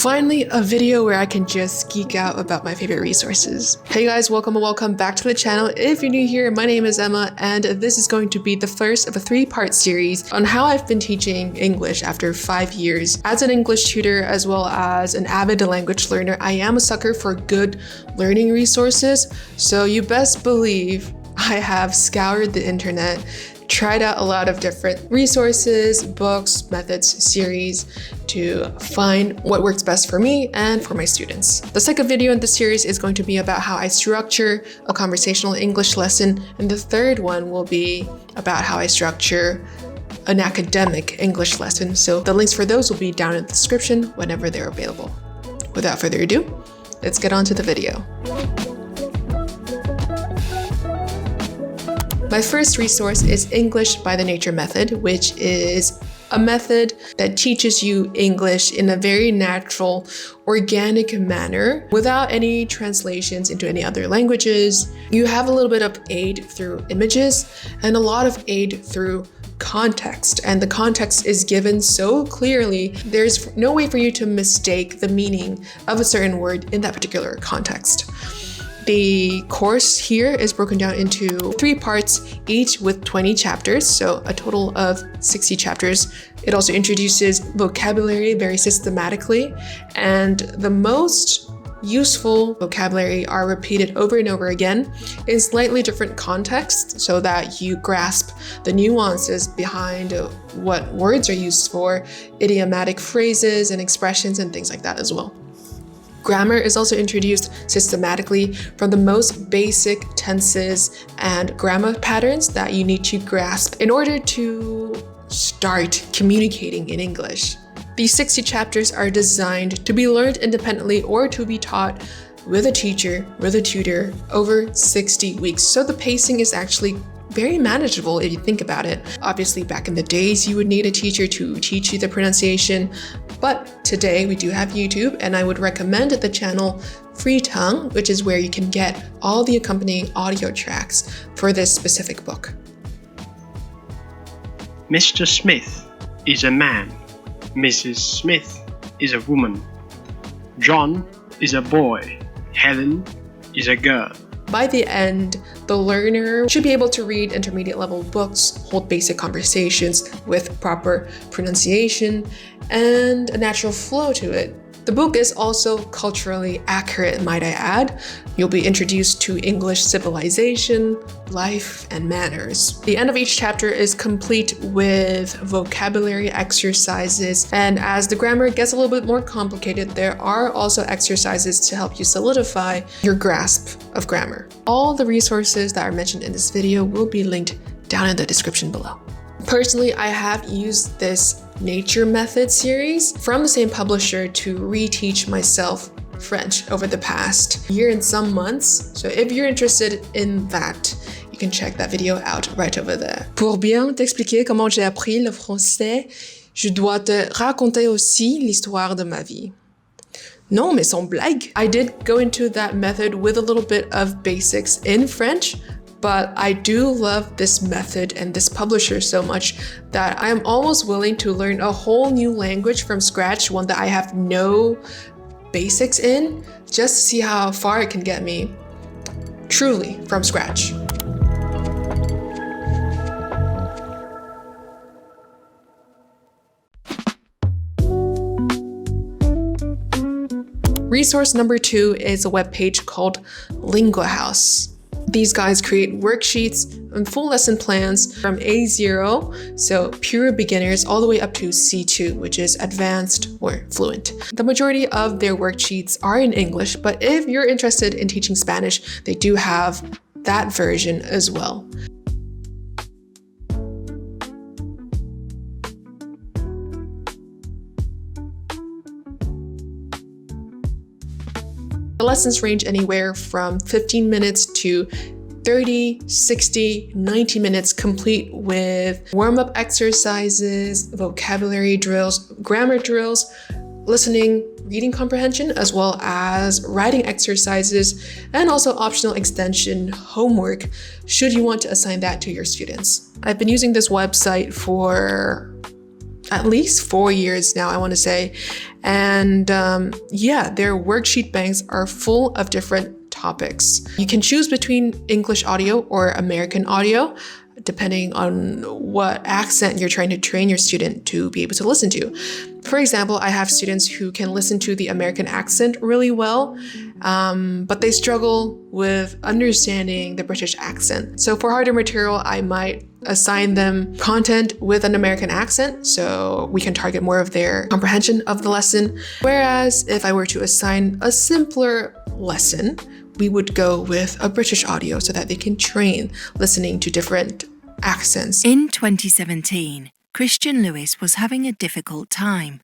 Finally, a video where I can just geek out about my favorite resources. Hey guys, welcome back to the channel. If you're new here, my name is Emma, and this is going to be the first of a 3-part series on how I've been teaching English after 5 years. As an English tutor, as well as an avid language learner, I am a sucker for good learning resources, so you best believe I have scoured the internet, tried out a lot of different resources, books, methods, series to find what works best for me and for my students. The second video in this series is going to be about how I structure a conversational English lesson, and the third one will be about how I structure an academic English lesson. So the links for those will be down in the description whenever they're available. Without further ado, let's get on to the video. My first resource is English by the Nature method, which is a method that teaches you English in a very natural, organic manner without any translations into any other languages. You have a little bit of aid through images and a lot of aid through context, and the context is given so clearly, there's no way for you to mistake the meaning of a certain word in that particular context. The course here is broken down into 3 parts, each with 20 chapters, so a total of 60 chapters. It also introduces vocabulary very systematically, and the most useful vocabulary are repeated over and over again in slightly different contexts so that you grasp the nuances behind what words are used for, idiomatic phrases and expressions and things like that as well. Grammar is also introduced systematically from the most basic tenses and grammar patterns that you need to grasp in order to start communicating in English. These 60 chapters are designed to be learned independently or to be taught with a teacher, with a tutor, over 60 weeks. So the pacing is actually very manageable if you think about it. Obviously, back in the days, you would need a teacher to teach you the pronunciation, but today we do have YouTube, and I would recommend the channel Free Tongue, which is where you can get all the accompanying audio tracks for this specific book. Mr. Smith is a man. Mrs. Smith is a woman. John is a boy. Helen is a girl. By the end, the learner should be able to read intermediate level books, hold basic conversations with proper pronunciation, and a natural flow to it. The book is also culturally accurate, might I add. You'll be introduced to English civilization, life, and manners. The end of each chapter is complete with vocabulary exercises, and as the grammar gets a little bit more complicated, there are also exercises to help you solidify your grasp of grammar. All the resources that are mentioned in this video will be linked down in the description below. Personally, I have used this Nature Method series from the same publisher to reteach myself French over the past year and some months. So if you're interested in that, you can check that video out right over there. Pour bien t'expliquer comment j'ai appris le français, je dois te raconter aussi l'histoire de ma vie. Non, mais sans blague. I did go into that method with a little bit of basics in French, but I do love this method and this publisher so much that I am almost willing to learn a whole new language from scratch, one that I have no basics in, just to see how far it can get me, truly from scratch. Resource number 2 is a webpage called LinguaHouse. These guys create worksheets and full lesson plans from A0, so pure beginners, all the way up to C2, which is advanced or fluent. The majority of their worksheets are in English, but if you're interested in teaching Spanish, they do have that version as well. The lessons range anywhere from 15 minutes to 30, 60, 90 minutes, complete with warm-up exercises, vocabulary drills, grammar drills, listening, reading comprehension, as well as writing exercises, and also optional extension homework, should you want to assign that to your students. I've been using this website for at least 4 years now, I want to say. And their worksheet banks are full of different topics. You can choose between English audio or American audio, depending on what accent you're trying to train your student to be able to listen to. For example, I have students who can listen to the American accent really well, but they struggle with understanding the British accent. So for harder material, I might assign them content with an American accent so we can target more of their comprehension of the lesson. Whereas if I were to assign a simpler lesson, we would go with a British audio so that they can train listening to different accents. In 2017, Christian Lewis was having a difficult time.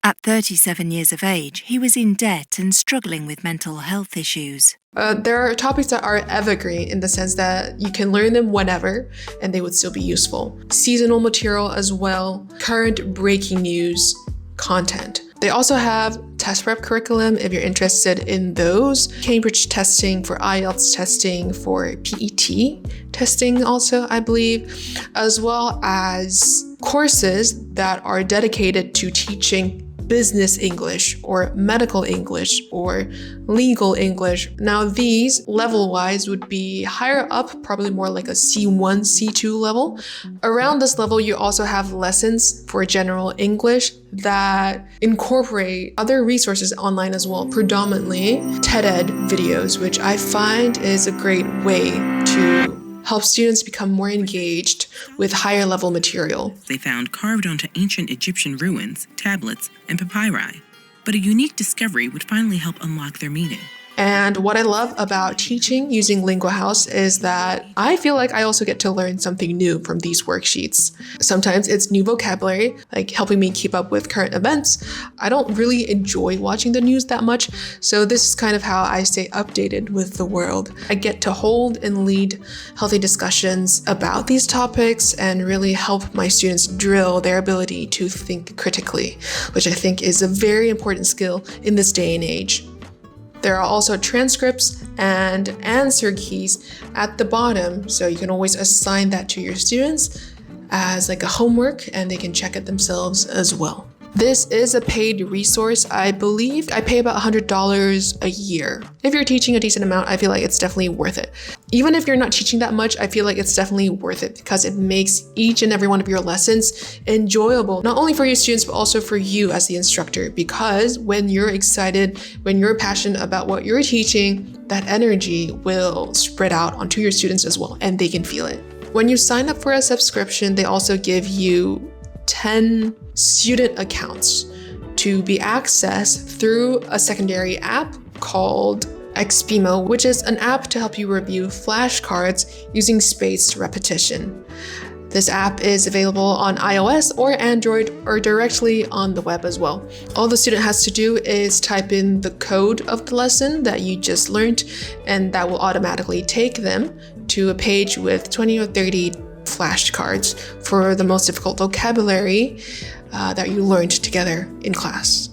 At 37 years of age, he was in debt and struggling with mental health issues. There are topics that are evergreen in the sense that you can learn them whenever and they would still be useful. Seasonal material as well, current breaking news content. They also have test prep curriculum if you're interested in those. Cambridge testing for IELTS testing, for PET testing also, I believe, as well as courses that are dedicated to teaching business English or medical English or legal English. Now these level-wise would be higher up, probably more like a C1, C2 level. Around this level, you also have lessons for general English that incorporate other resources online as well, predominantly TED-Ed videos, which I find is a great way to help students become more engaged with higher level material. They found carved onto ancient Egyptian ruins, tablets, and papyri, but a unique discovery would finally help unlock their meaning. And what I love about teaching using LinguaHouse is that I feel like I also get to learn something new from these worksheets. Sometimes it's new vocabulary, like helping me keep up with current events. I don't really enjoy watching the news that much, so this is kind of how I stay updated with the world. I get to hold and lead healthy discussions about these topics and really help my students drill their ability to think critically, which I think is a very important skill in this day and age. There are also transcripts and answer keys at the bottom, so you can always assign that to your students as like a homework and they can check it themselves as well. This is a paid resource. I believe I pay about $100 a year. If you're teaching a decent amount, I feel like it's definitely worth it. Even if you're not teaching that much, I feel like it's definitely worth it because it makes each and every one of your lessons enjoyable, not only for your students, but also for you as the instructor. Because when you're excited, when you're passionate about what you're teaching, that energy will spread out onto your students as well, and they can feel it. When you sign up for a subscription, they also give you 10 student accounts to be accessed through a secondary app called Expemo, which is an app to help you review flashcards using spaced repetition. This app is available on iOS or Android or directly on the web as well. All the student has to do is type in the code of the lesson that you just learned, and that will automatically take them to a page with 20 or 30 flashcards for the most difficult vocabulary that you learned together in class.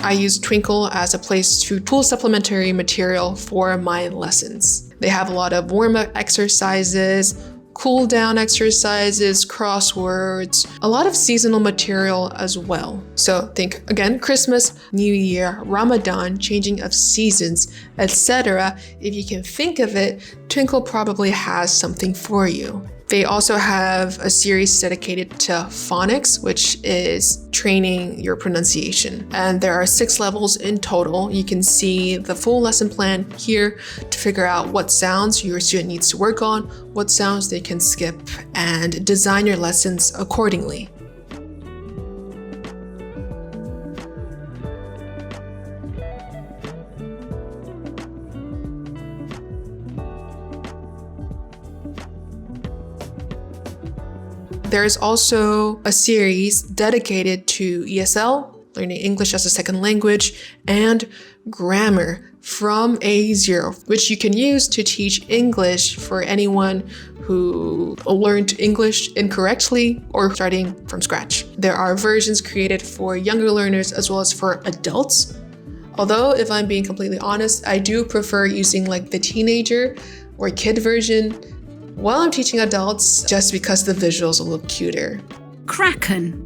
I use Twinkl as a place to pull supplementary material for my lessons. They have a lot of warm-up exercises, cool down exercises, crosswords, a lot of seasonal material as well. So think again, Christmas, New Year, Ramadan, changing of seasons, etc. If you can think of it, Twinkl probably has something for you. They also have a series dedicated to phonics, which is training your pronunciation. And there are 6 levels in total. You can see the full lesson plan here to figure out what sounds your student needs to work on, what sounds they can skip, and design your lessons accordingly. There's also a series dedicated to ESL, learning English as a second language, and grammar from A0, which you can use to teach English for anyone who learned English incorrectly or starting from scratch. There are versions created for younger learners as well as for adults. Although, if I'm being completely honest, I do prefer using like the teenager or kid version while I'm teaching adults, just because the visuals look cuter. Kraken.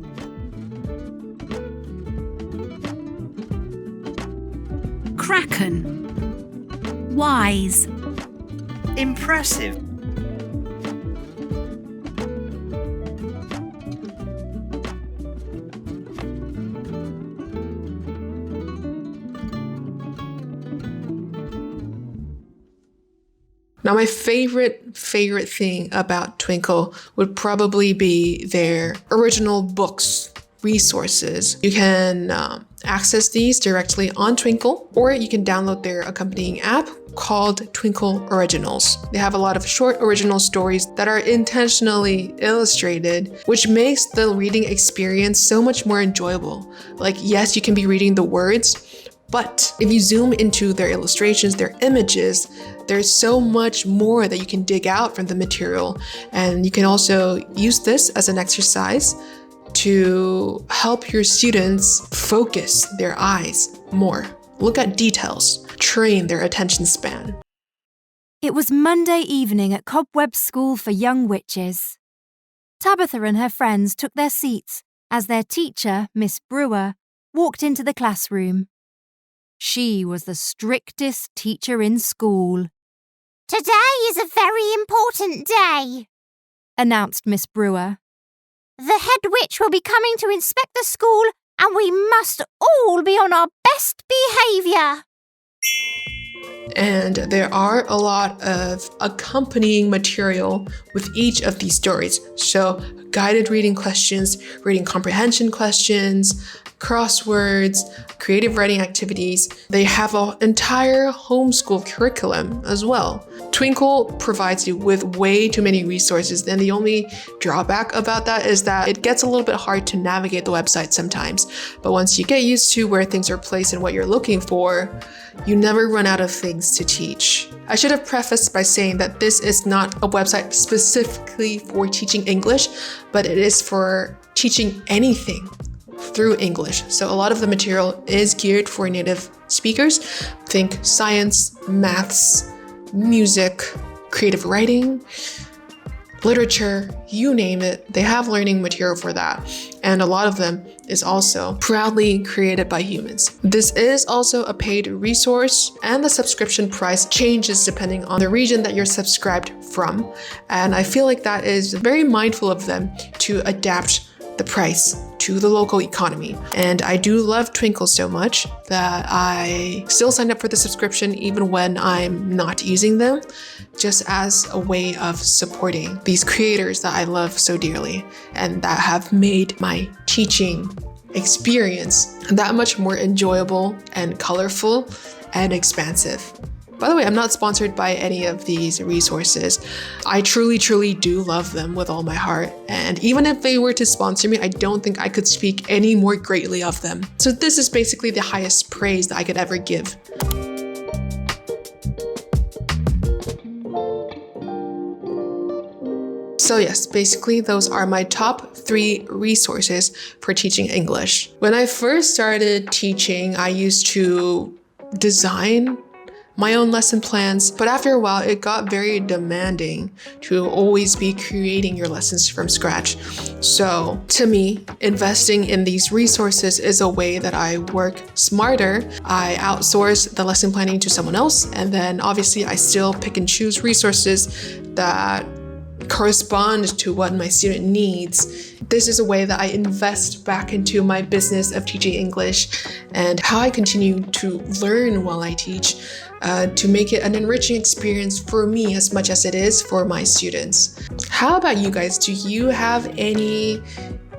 Kraken. Wise. Impressive. Now, my favorite thing about Twinkl would probably be their original books, resources. You can access these directly on Twinkl, or you can download their accompanying app called Twinkl Originals. They have a lot of short original stories that are intentionally illustrated, which makes the reading experience so much more enjoyable. Like, yes, you can be reading the words, but if you zoom into their illustrations, their images, there's so much more that you can dig out from the material. And you can also use this as an exercise to help your students focus their eyes more, look at details, train their attention span. It was Monday evening at Cobweb School for Young Witches. Tabitha and her friends took their seats as their teacher, Miss Brewer, walked into the classroom. She was the strictest teacher in school. "Today is a very important day," announced Miss Brewer. "The head witch will be coming to inspect the school, and we must all be on our best behaviour." And there are a lot of accompanying material with each of these stories. So guided reading questions, reading comprehension questions, crosswords, creative writing activities. They have an entire homeschool curriculum as well. Twinkl provides you with way too many resources, and the only drawback about that is that it gets a little bit hard to navigate the website sometimes. But once you get used to where things are placed and what you're looking for, you never run out of things to teach. I should have prefaced by saying that this is not a website specifically for teaching English, but it is for teaching anything through English. So a lot of the material is geared for native speakers. Think science, maths, music, creative writing, literature, you name it. They have learning material for that. And a lot of them is also proudly created by humans. This is also a paid resource, and the subscription price changes depending on the region that you're subscribed from. And I feel like that is very mindful of them to adapt the price to the local economy. And I do love Twinkl so much that I still sign up for the subscription even when I'm not using them, just as a way of supporting these creators that I love so dearly and that have made my teaching experience that much more enjoyable and colorful and expansive. By the way, I'm not sponsored by any of these resources. I truly, truly do love them with all my heart. And even if they were to sponsor me, I don't think I could speak any more greatly of them. So this is basically the highest praise that I could ever give. So yes, basically those are my top 3 resources for teaching English. When I first started teaching, I used to design my own lesson plans, but after a while it got very demanding to always be creating your lessons from scratch. So to me, investing in these resources is a way that I work smarter. I outsource the lesson planning to someone else, and then obviously I still pick and choose resources that correspond to what my student needs. This is a way that I invest back into my business of teaching English and how I continue to learn while I teach, to make it an enriching experience for me as much as it is for my students. How about you guys? Do you have any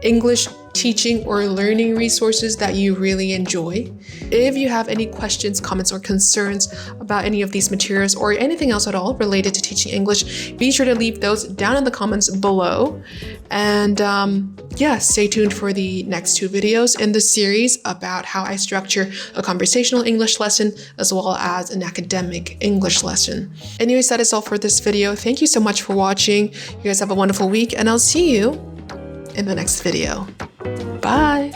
English teaching or learning resources that you really enjoy. If you have any questions, comments, or concerns about any of these materials or anything else at all related to teaching English, be sure to leave those down in the comments below. And yeah, stay tuned for the next 2 videos in the series about how I structure a conversational English lesson as well as an academic English lesson. Anyways, that is all for this video. Thank you so much for watching. You guys have a wonderful week, and I'll see you in the next video. Bye!